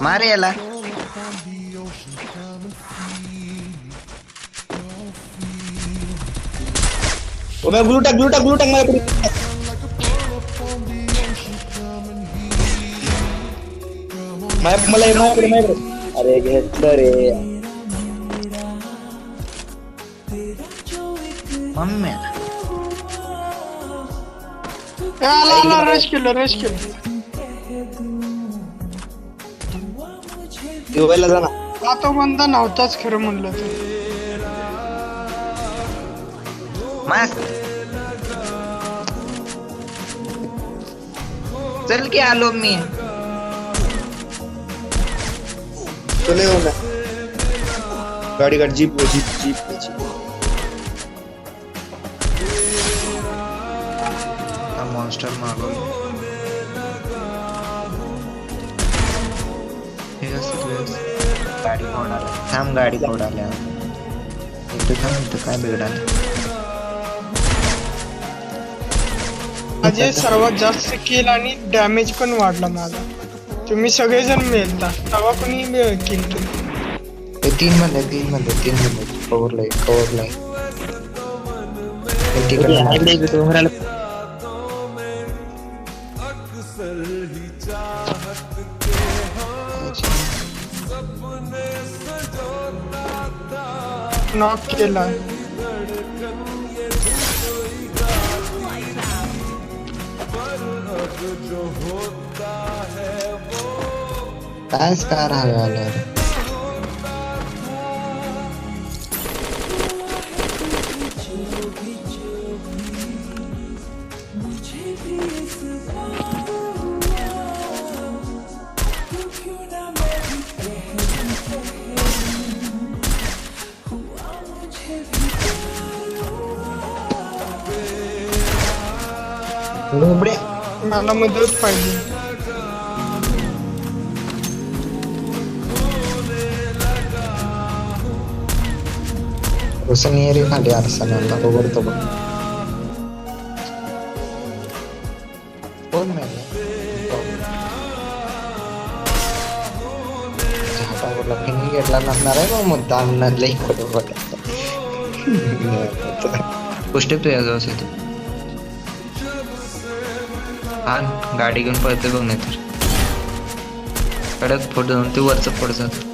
मार याला. ग्लू टाक माझ्याकडे. माझ्याकडे. अरे घेतलं रे. मम्मी आला रश केलं जेवायला जा ना. तो बंदा नव्हताच खरं म्हणलं तर. मास चल की आलो मी. चले येऊ ना. गाडी जीप. मॉन्स्टर मागव. गाडी कोण आला. थांब गाडी कोण आल्या. इथं काय बिघडाल. माझे सर्वात जास्त किल आणि डॅमेज पण वाढला माझा. तुम्ही सगळेजण मिळता तेव्हा कोणी किल केलं. तीन मध्ये कवर लाईन नॉक केला. काय स्कार आलं. मला मदत पाहिजे. उसनियरी खाली आरसनला बघतो बघ. कोण मेले. झाटावरला फिंगी घेतला नसणार आहे मग मुद्दा आणणार लई खोटं गोष्ट तू याजवळ येतो. हा गाडी घेऊन पळते बघ. नाही तर कडक फोटो जाऊन ते वरचं फोड जात.